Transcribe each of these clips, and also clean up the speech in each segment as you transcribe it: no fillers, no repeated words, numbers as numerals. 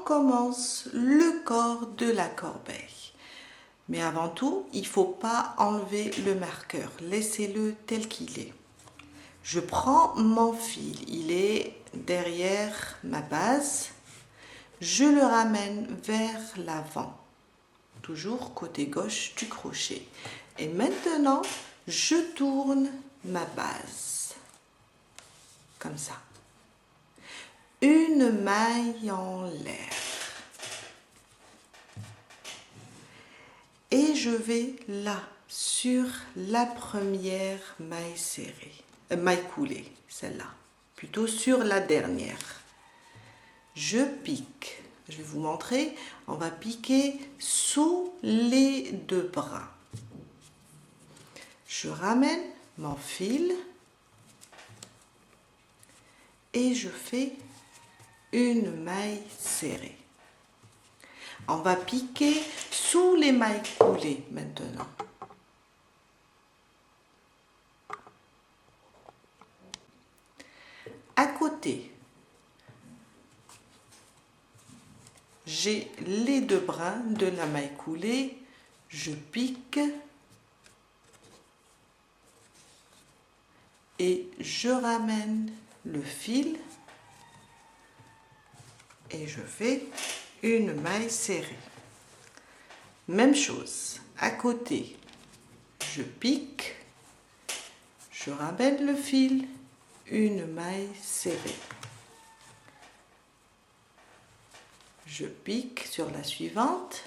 recommence le corps de la corbeille. Mais avant tout, il ne faut pas enlever le marqueur. Laissez-le tel qu'il est. Je prends mon fil, il est derrière ma base. Je le ramène vers l'avant, toujours côté gauche du crochet. Et maintenant, je tourne ma base, comme ça. Une maille en l'air. Et je vais là, sur la première maille serrée, maille coulée, celle-là, plutôt sur la dernière. Je pique, je vais vous montrer, on va piquer sous les deux bras. Je ramène mon fil et je fais une maille serrée. On va piquer sous les mailles coulées maintenant. À côté, j'ai les deux brins de la maille coulée, je pique et je ramène le fil et je fais une maille serrée. Même chose, à côté, je pique, je ramène le fil, une maille serrée. Je pique sur la suivante,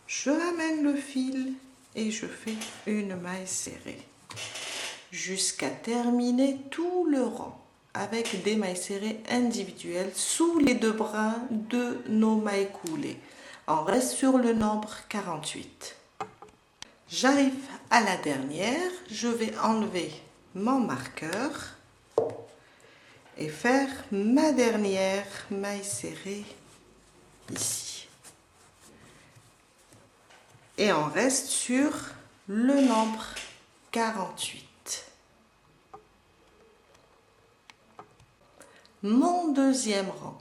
je ramène le fil et je fais une maille serrée jusqu'à terminer tout le rang avec des mailles serrées individuelles sous les deux brins de nos mailles coulées. On reste sur le nombre 48. J'arrive à la dernière, je vais enlever mon marqueur et faire ma dernière maille serrée ici. Et on reste sur le nombre 48. Mon deuxième rang.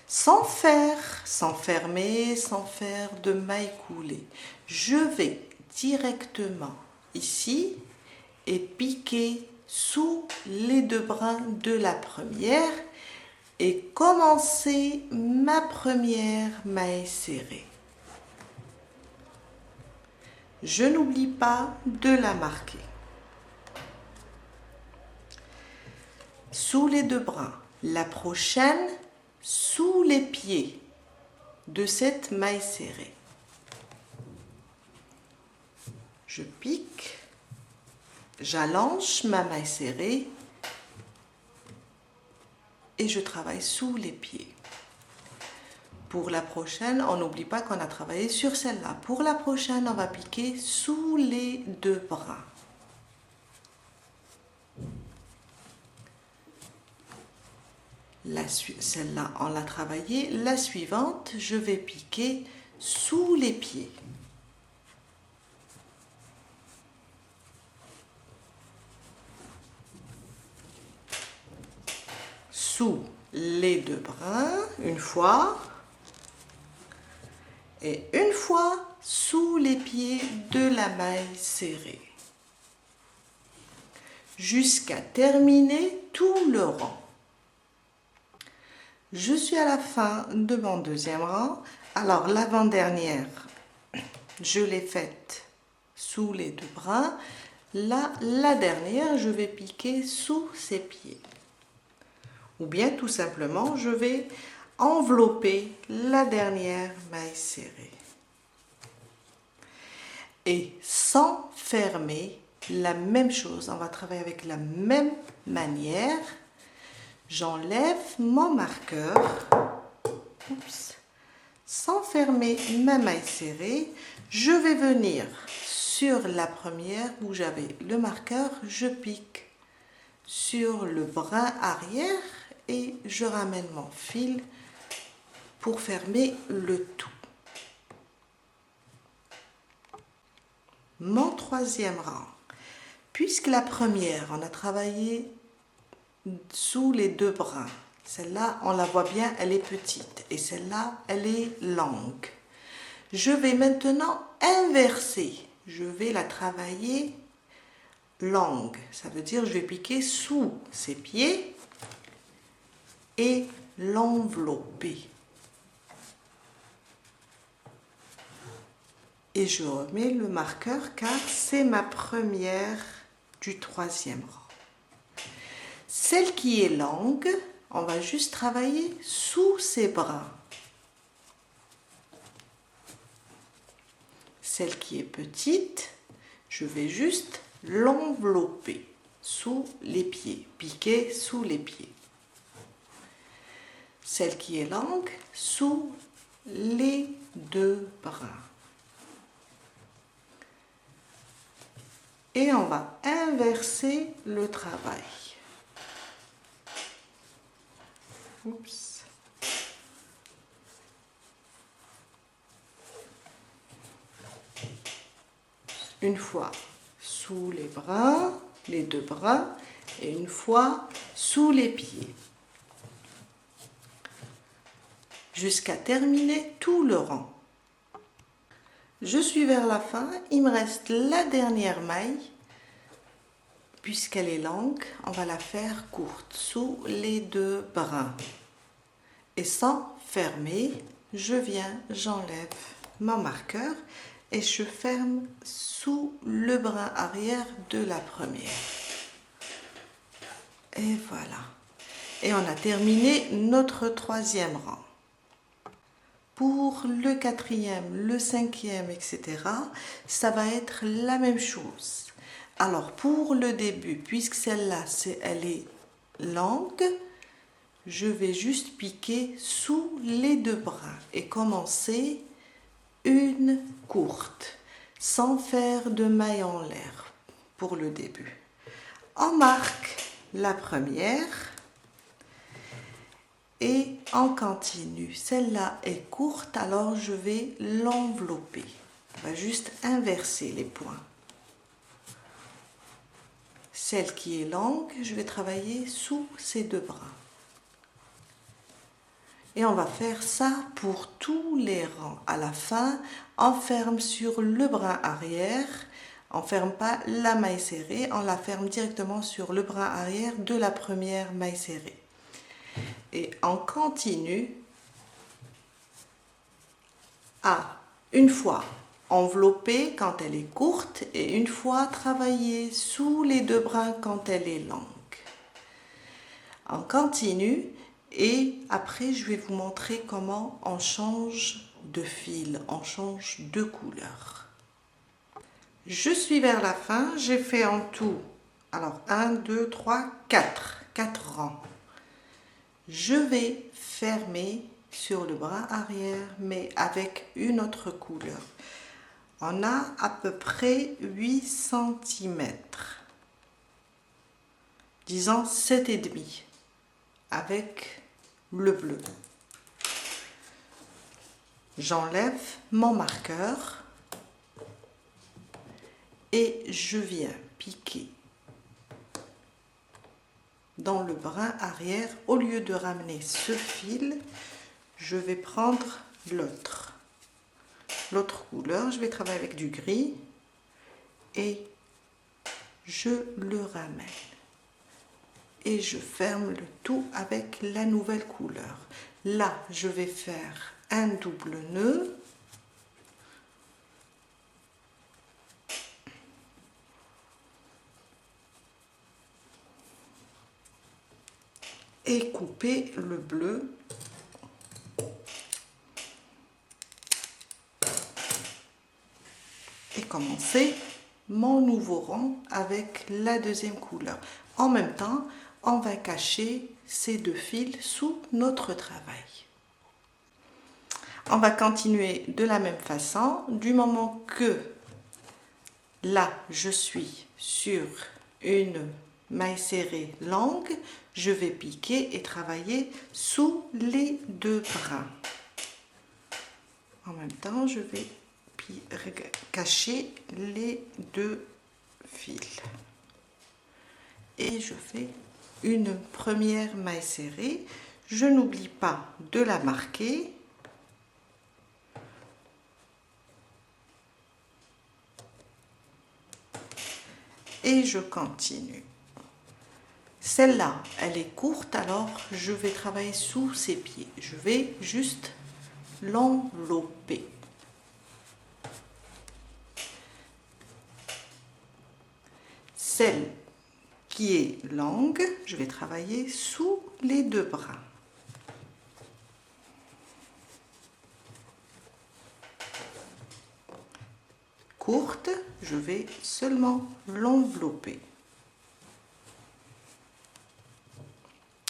Sans fermer, sans faire de maille coulée. Je vais directement ici et piquer sous les deux brins de la première et commencer ma première maille serrée. Je n'oublie pas de la marquer. Sous les deux brins, la prochaine sous les pieds de cette maille serrée. Je pique, j'allonge ma maille serrée et je travaille sous les pieds. Pour la prochaine, on n'oublie pas qu'on a travaillé sur celle-là. Pour la prochaine, on va piquer sous les deux bras. Celle-là, on l'a travaillée. La suivante, je vais piquer sous les pieds. Sous les deux brins, une fois. Et une fois sous les pieds de la maille serrée. Jusqu'à terminer tout le rang. Je suis à la fin de mon deuxième rang. Alors l'avant-dernière, je l'ai faite sous les deux brins. Là, la dernière, je vais piquer sous ses pieds. Ou bien tout simplement, je vais envelopper la dernière maille serrée. Et sans fermer, la même chose, on va travailler avec la même manière. J'enlève mon marqueur, sans fermer ma maille serrée, je vais venir sur la première où j'avais le marqueur, je pique sur le brin arrière et je ramène mon fil pour fermer le tout. Mon troisième rang, puisque la première on a travaillé sous les deux brins, Celle-là, on la voit bien, elle est petite. Et celle-là, elle est longue. Je vais maintenant inverser. Je vais la travailler longue. Ça veut dire que je vais piquer sous ses pieds et l'envelopper. Et je remets le marqueur car c'est ma première du 3e rang. Celle qui est longue, on va juste travailler sous ses bras. Celle qui est petite, je vais juste l'envelopper sous les pieds, piquer sous les pieds. Celle qui est longue, sous les 2 bras. Et on va inverser le travail. Oups. Une fois sous les bras, les 2 bras, et une fois sous les pieds. Jusqu'à terminer tout le rang. Je suis vers la fin, il me reste la dernière maille. Puisqu'elle est longue, on va la faire courte, sous les 2 brins. Et sans fermer, je viens, j'enlève mon marqueur et je ferme sous le brin arrière de la première. Et voilà. Et on a terminé notre 3e rang. Pour le 4e, le 5e, etc., ça va être la même chose. Alors, pour le début, puisque celle-là, elle est longue, je vais juste piquer sous les 2 brins et commencer une courte, sans faire de maille en l'air pour le début. On marque la première. Et on continue. Celle-là est courte, alors je vais l'envelopper. On va juste inverser les points. Celle qui est longue, je vais travailler sous ces 2 brins. Et on va faire ça pour tous les rangs. À la fin, on ferme sur le brin arrière. On ne ferme pas la maille serrée, on la ferme directement sur le brin arrière de la première maille serrée. Et on continue à une fois envelopper quand elle est courte et une fois travailler sous les 2 brins quand elle est longue. On continue et après je vais vous montrer comment on change de fil, on change de couleur. Je suis vers la fin, j'ai fait en tout, alors 1, 2, 3, 4 rangs. Je vais fermer sur le bras arrière, mais avec une autre couleur. On a à peu près 8 cm, disons 7,5 avec le bleu. J'enlève mon marqueur et je viens piquer dans le brin arrière. Au lieu de ramener ce fil, je vais prendre l'autre couleur. Je vais travailler avec du gris et je le ramène et je ferme le tout avec la nouvelle couleur. Là, je vais faire un double nœud et couper le bleu et commencer mon nouveau rang avec la deuxième couleur. En même temps, on va cacher ces 2 fils sous notre travail. On va continuer de la même façon du moment que là je suis sur une maille serrée longue, je vais piquer et travailler sous les 2 brins. En même temps, je vais cacher les 2 fils. Et je fais une première maille serrée. je n'oublie pas de la marquer. Et je continue. Celle-là, elle est courte, alors je vais travailler sous ses pieds. Je vais juste l'envelopper. Celle qui est longue, je vais travailler sous les deux brins. Courte, je vais seulement l'envelopper.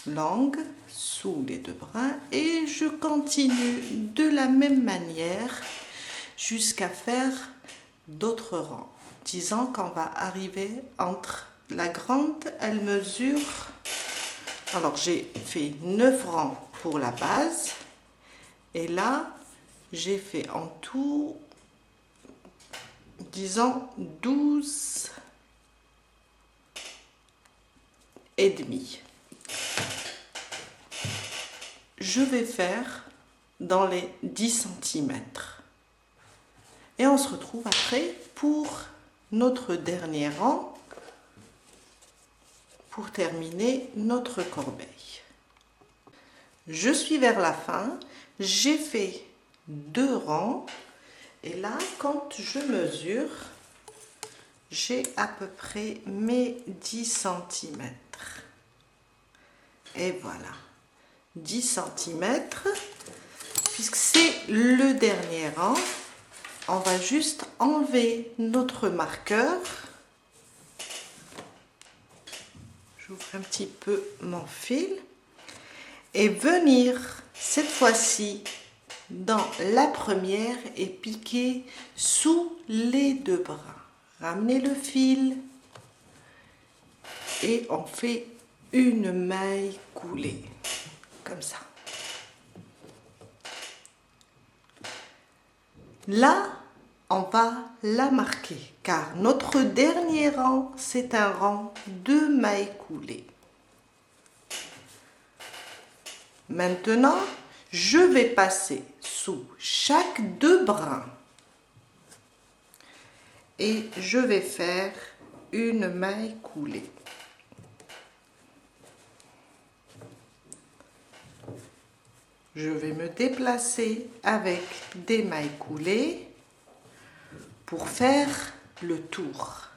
Longue, sous les deux brins, et je continue de la même manière jusqu'à faire d'autres rangs. Disons qu'on va arriver entre la grande, elle mesure, alors j'ai fait 9 rangs pour la base, et là j'ai fait en tout, disons 12 et demi. Je vais faire dans les 10 cm. Et on se retrouve après pour notre dernier rang, pour terminer notre corbeille. Je suis vers la fin, j'ai fait 2 rangs, et là, quand je mesure, j'ai à peu près mes 10 cm. Et voilà, 10 cm, puisque c'est le dernier rang, on va juste enlever notre marqueur. J'ouvre un petit peu mon fil et venir cette fois-ci dans la première et piquer sous les deux bras. Ramener le fil et on fait une maille coulée, comme ça. Là, on va la marquer, car notre dernier rang, c'est un rang de mailles coulées. Maintenant, je vais passer sous chaque 2 brins et je vais faire une maille coulée. Je vais me déplacer avec des mailles coulées pour faire le tour.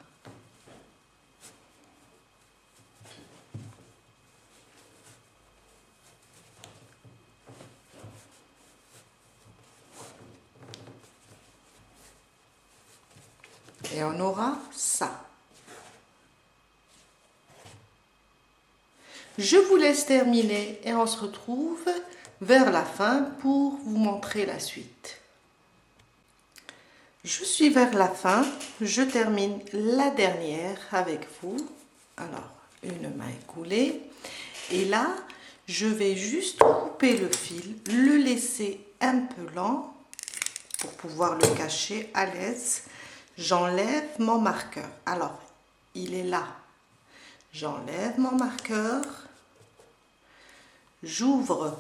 Et on aura ça. Je vous laisse terminer et on se retrouve vers la fin pour vous montrer la suite. Je suis vers la fin, je termine la dernière avec vous. Alors, une maille coulée. Et là, je vais juste couper le fil, le laisser un peu lent pour pouvoir le cacher à l'aise. J'enlève mon marqueur. Alors, il est là. J'enlève mon marqueur. J'ouvre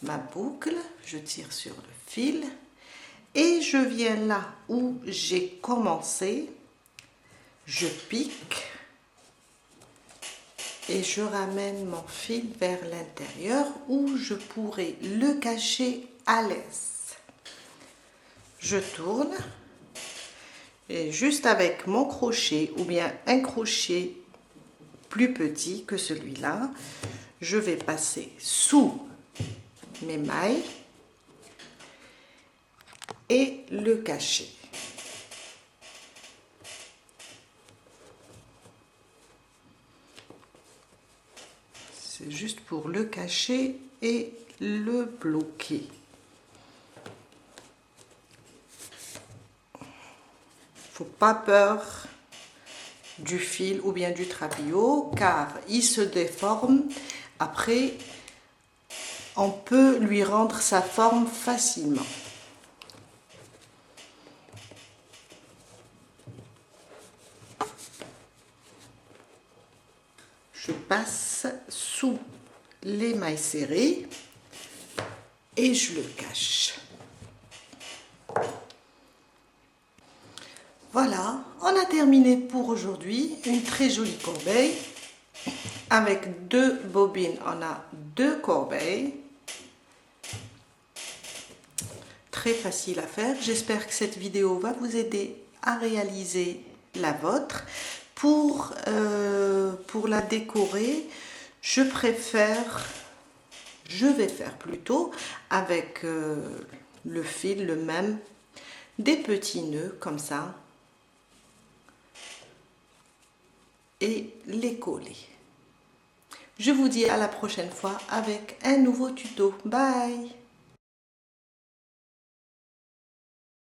ma boucle, je tire sur le fil et je viens là où j'ai commencé. Je pique et je ramène mon fil vers l'intérieur où je pourrai le cacher à l'aise. Je tourne et juste avec mon crochet ou bien un crochet plus petit que celui-là, je vais passer sous mes mailles et le cacher. C'est juste pour le cacher et le bloquer. Faut pas peur du fil ou bien du trapillo car il se déforme. Après, on peut lui rendre sa forme facilement. Je passe sous les mailles serrées et je le cache. Voilà, on a terminé pour aujourd'hui. Une très jolie corbeille. Avec 2 bobines, on a 2 corbeilles. Très facile à faire. J'espère que cette vidéo va vous aider à réaliser la vôtre. Pour la décorer, je vais faire plutôt avec le fil, le même, des petits nœuds comme ça et les coller. Je vous dis à la prochaine fois avec un nouveau tuto. Bye!